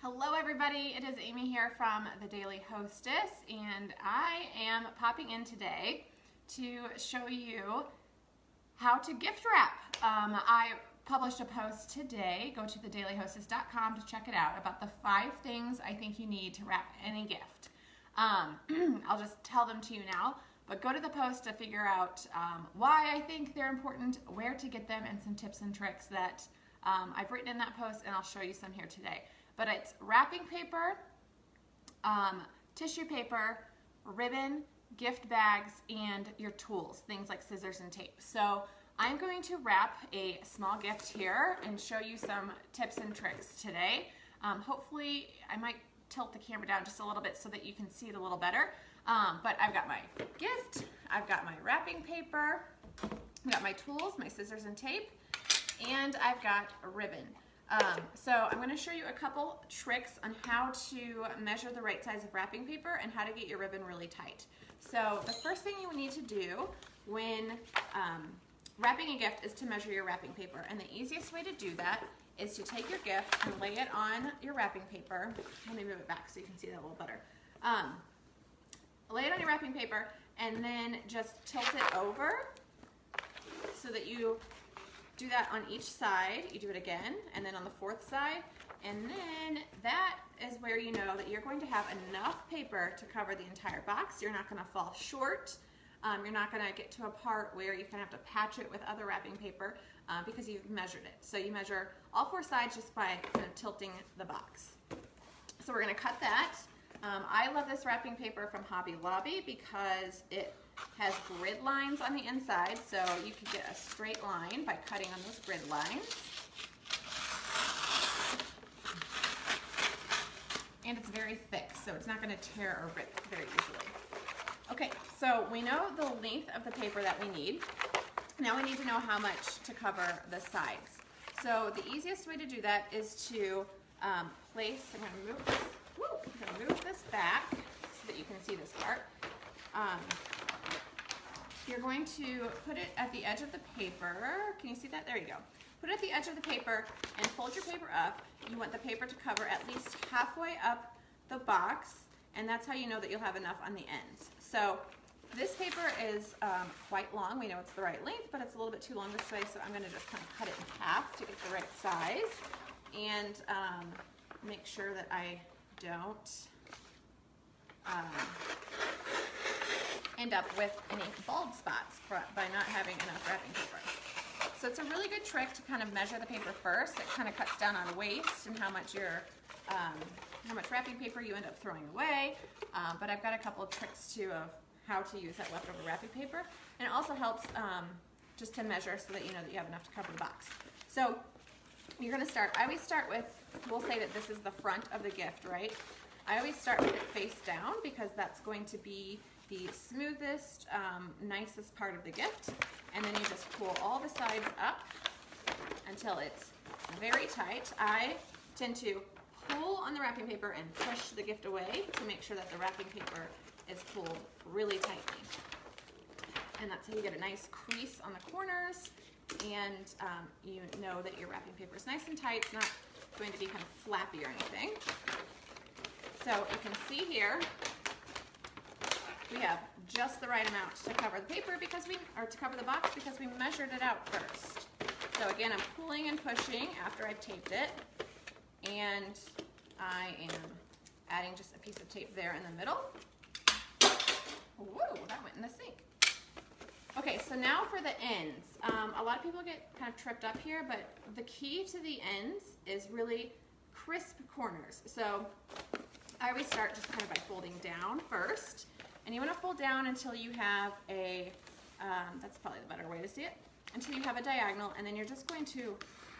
Hello everybody, it is Amy here from The Daily Hostess, and I am popping in today to show you how to gift wrap. I published a post today, go to thedailyhostess.com to check it out, about the 5 things I think you need to wrap any gift. I'll just tell them to you now, but go to the post to figure out why I think they're important, where to get them, and some tips and tricks that I've written in that post, and I'll show you some here today. But it's wrapping paper, tissue paper, ribbon, gift bags, and your tools, things like scissors and tape. So I'm going to wrap a small gift here and show you some tips and tricks today. Hopefully, I might tilt the camera down just a little bit so that you can see it a little better. But I've got my gift, I've got my wrapping paper, I've got my tools, my scissors and tape, and I've got a ribbon. So I'm going to show you a couple tricks on how to measure the right size of wrapping paper and how to get your ribbon really tight. So the first thing you need to do when wrapping a gift is to measure your wrapping paper. And the easiest way to do that is to take your gift and lay it on your wrapping paper. Let me move it back so you can see that a little better. Lay it on your wrapping paper and then just tilt it over so that you do that on each side. You do it again, and then on the 4th side, and then that is where you know that you're going to have enough paper to cover the entire box. You're not going to fall short. You're not going to get to a part where you're going to have to patch it with other wrapping paper because you've measured it. So you measure all 4 sides just by kind of tilting the box. So we're going to cut that. I love this wrapping paper from Hobby Lobby because it has grid lines on the inside, so you can get a straight line by cutting on those grid lines. And it's very thick, so it's not going to tear or rip very easily. Okay, so we know the length of the paper that we need. Now we need to know how much to cover the sides. So the easiest way to do that is to place, I'm going to move this back so that you can see this part. You're going to put it at the edge of the paper. Can you see that? There you go. Put it at the edge of the paper and fold your paper up. You want the paper to cover at least halfway up the box, and that's how you know that you'll have enough on the ends. So this paper is quite long. We know it's the right length, but it's a little bit too long this way, so I'm going to just kind of cut it in half to get the right size and make sure that I don't end up with any bald spots by not having enough wrapping paper. So it's a really good trick to kind of measure the paper first. It kind of cuts down on waste and how much wrapping paper you end up throwing away. But I've got a couple of tricks too of how to use that leftover wrapping paper. And it also helps just to measure so that you know that you have enough to cover the box. So you're going to start, I always start with, we'll say that this is the front of the gift, right? I always start with it face down because that's going to be the smoothest, nicest part of the gift. And then you just pull all the sides up until it's very tight. I tend to pull on the wrapping paper and push the gift away to make sure that the wrapping paper is pulled really tightly. And that's how you get a nice crease on the corners, and you know that your wrapping paper is nice and tight. It's not going to be kind of flappy or anything. So you can see here, we have just the right amount to cover the paper to cover the box because we measured it out first. So again, I'm pulling and pushing after I've taped it, and I am adding just a piece of tape there in the middle. Whoa, that went in the sink. Okay, so now for the ends. A lot of people get kind of tripped up here, but the key to the ends is really crisp corners. So I always start just kind of by folding down first. And you want to fold down until you have a, that's probably the better way to see it, until you have a diagonal, and then you're just going to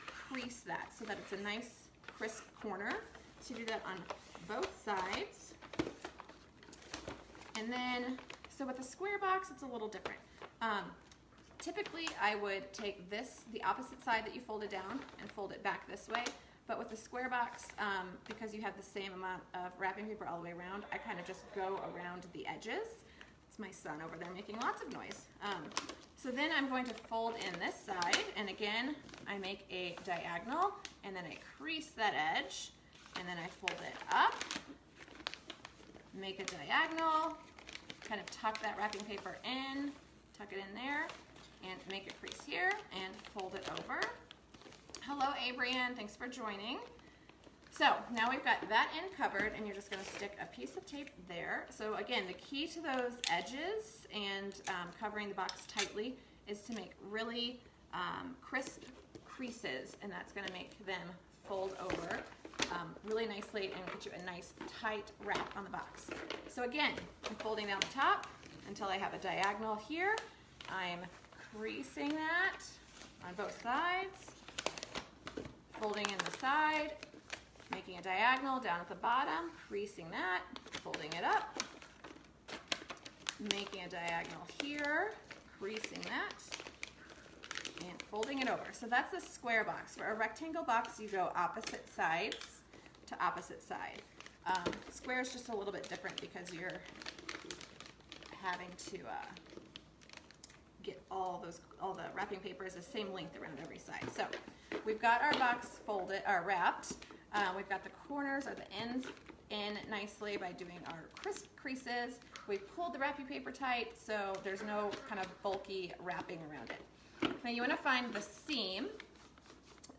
crease that so that it's a nice crisp corner. So you do that on both sides. And then, so with a square box, it's a little different. Typically, I would take this, the opposite side that you folded down, and fold it back this way. But with the square box, because you have the same amount of wrapping paper all the way around, I kind of just go around the edges. It's my son over there making lots of noise. So then I'm going to fold in this side, and again, I make a diagonal, and then I crease that edge, and then I fold it up, make a diagonal, kind of tuck that wrapping paper in, tuck it in there, and make a crease here, and fold it over. Hello, Abrian, thanks for joining. So now we've got that end covered, and you're just going to stick a piece of tape there. So again, the key to those edges and covering the box tightly is to make really crisp creases, and that's going to make them fold over really nicely and get you a nice tight wrap on the box. So again, I'm folding down the top until I have a diagonal here. I'm creasing that on both sides, folding in the side, making a diagonal down at the bottom, creasing that, folding it up, making a diagonal here, creasing that, and folding it over. So that's a square box. For a rectangle box, you go opposite sides to opposite side. Square is just a little bit different because you're having to get all the wrapping paper is the same length around every side. So we've got our box folded or wrapped. We've got the corners or the ends in nicely by doing our crisp creases. We've pulled the wrapping paper tight so there's no kind of bulky wrapping around it. Now you want to find the seam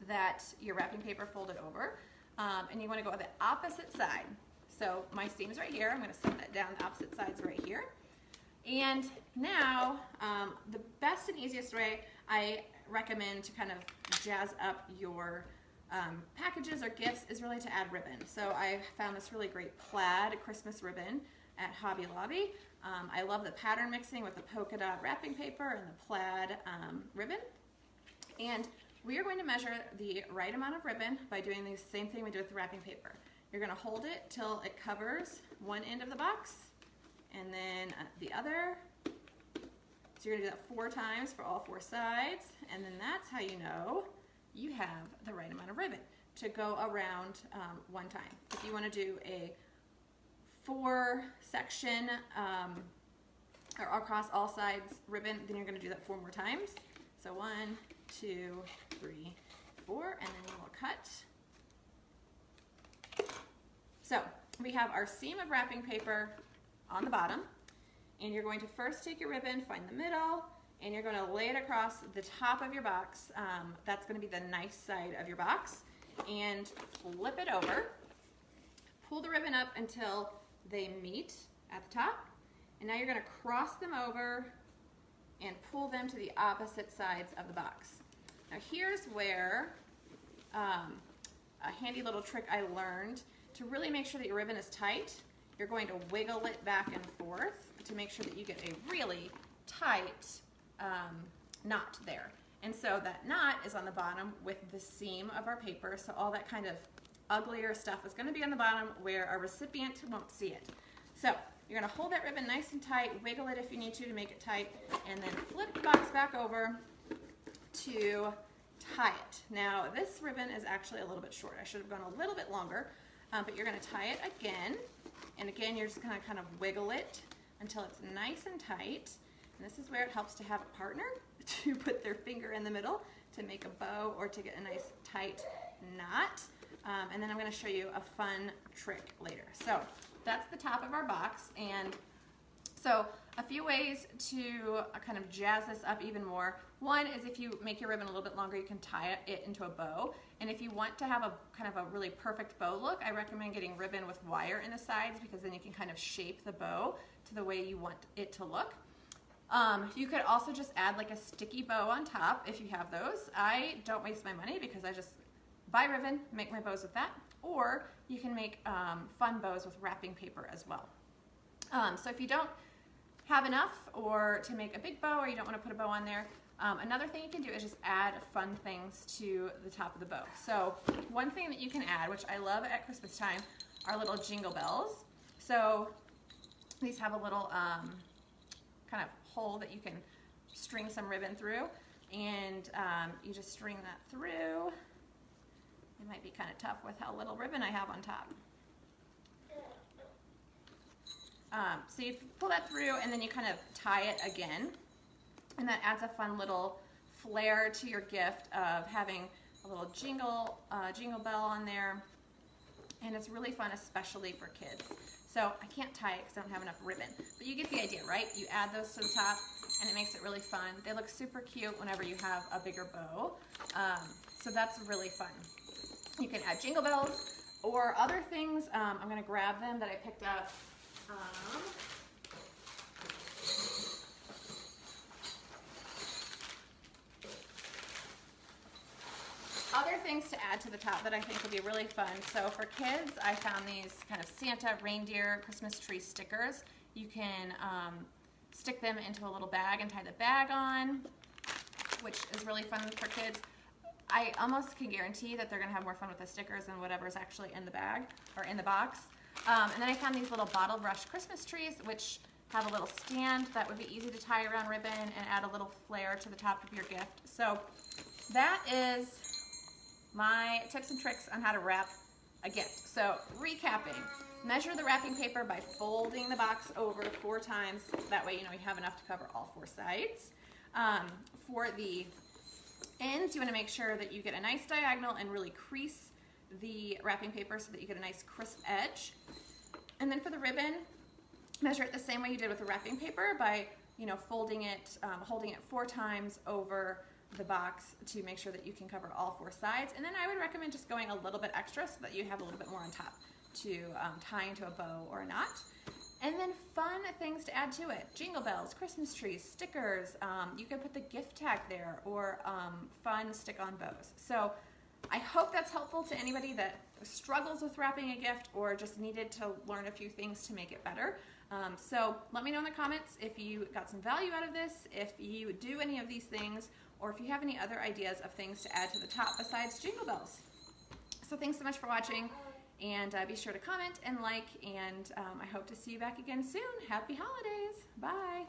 that your wrapping paper folded over, and you want to go on the opposite side. So my seam's right here. I'm going to set that down. The opposite side's right here. And now the best and easiest way I recommend to kind of jazz up your packages or gifts is really to add ribbon. So I found this really great plaid Christmas ribbon at Hobby Lobby. I love the pattern mixing with the polka dot wrapping paper and the plaid ribbon. And we are going to measure the right amount of ribbon by doing the same thing we did with the wrapping paper. You're going to hold it till it covers one end of the box and then the other. So you're going to do that 4 times for all 4 sides, and then that's how you know you have the right amount of ribbon to go around one time. If you want to do a 4-section or across all sides ribbon, then you're going to do that 4 more times. So 1, 2, 3, 4, and then you will cut. So we have our seam of wrapping paper on the bottom, and you're going to first take your ribbon, find the middle, and you're going to lay it across the top of your box. That's going to be the nice side of your box, and flip it over. Pull the ribbon up until they meet at the top, and now you're going to cross them over and pull them to the opposite sides of the box. Now here's where a handy little trick I learned to really make sure that your ribbon is tight. You're going to wiggle it back and forth to make sure that you get a really tight knot there. And so that knot is on the bottom with the seam of our paper, so all that kind of uglier stuff is going to be on the bottom where our recipient won't see it. So you're going to hold that ribbon nice and tight, wiggle it if you need to make it tight, and then flip the box back over to tie it. Now this ribbon is actually a little bit short. I should have gone a little bit longer, but you're going to tie it again, and again you're just going to kind of wiggle it until it's nice and tight. And this is where it helps to have a partner to put their finger in the middle to make a bow or to get a nice tight knot. And then I'm going to show you a fun trick later. So that's the top of our box, and so a few ways to kind of jazz this up even more. One is if you make your ribbon a little bit longer, you can tie it into a bow. And if you want to have a kind of a really perfect bow look, I recommend getting ribbon with wire in the sides, because then you can kind of shape the bow to the way you want it to look. You could also just add like a sticky bow on top if you have those. I don't waste my money because I just buy ribbon, make my bows with that. Or you can make fun bows with wrapping paper as well. So if you don't have enough or to make a big bow, or you don't want to put a bow on there, another thing you can do is just add fun things to the top of the bow. So one thing that you can add, which I love at Christmas time, are little jingle bells. So these have a little kind of hole that you can string some ribbon through, and you just string that through. It might be kind of tough with how little ribbon I have on top. So you pull that through, and then you kind of tie it again, and that adds a fun little flair to your gift of having a little jingle bell on there. and it's really fun, especially for kids. So I can't tie it because I don't have enough ribbon, but you get the idea, right? You add those to the top and it makes it really fun. They look super cute whenever you have a bigger bow. So that's really fun. You can add jingle bells or other things. I'm gonna grab them that I picked up. Other things to add to the top that I think would be really fun. So for kids, I found these kind of Santa, reindeer, Christmas tree stickers. You can stick them into a little bag and tie the bag on, which is really fun for kids. I almost can guarantee that they're gonna have more fun with the stickers than whatever's actually in the bag or in the box. And then I found these little bottle brush Christmas trees, which have a little stand that would be easy to tie around ribbon and add a little flair to the top of your gift. So that is my tips and tricks on how to wrap a gift. So recapping, measure the wrapping paper by folding the box over 4 times. That way, you know, you have enough to cover all 4 sides. For the ends, you want to make sure that you get a nice diagonal and really crease the wrapping paper so that you get a nice crisp edge. And then for the ribbon, measure it the same way you did with the wrapping paper by, you know, folding it, holding it 4 times over the box to make sure that you can cover all 4 sides. And then I would recommend just going a little bit extra so that you have a little bit more on top to tie into a bow or a knot. And then fun things to add to it. Jingle bells, Christmas trees, stickers. You can put the gift tag there or fun stick-on bows. So I hope that's helpful to anybody that struggles with wrapping a gift or just needed to learn a few things to make it better. So let me know in the comments if you got some value out of this, if you do any of these things, or if you have any other ideas of things to add to the top besides jingle bells. So thanks so much for watching, and be sure to comment and like, and I hope to see you back again soon. Happy holidays. Bye.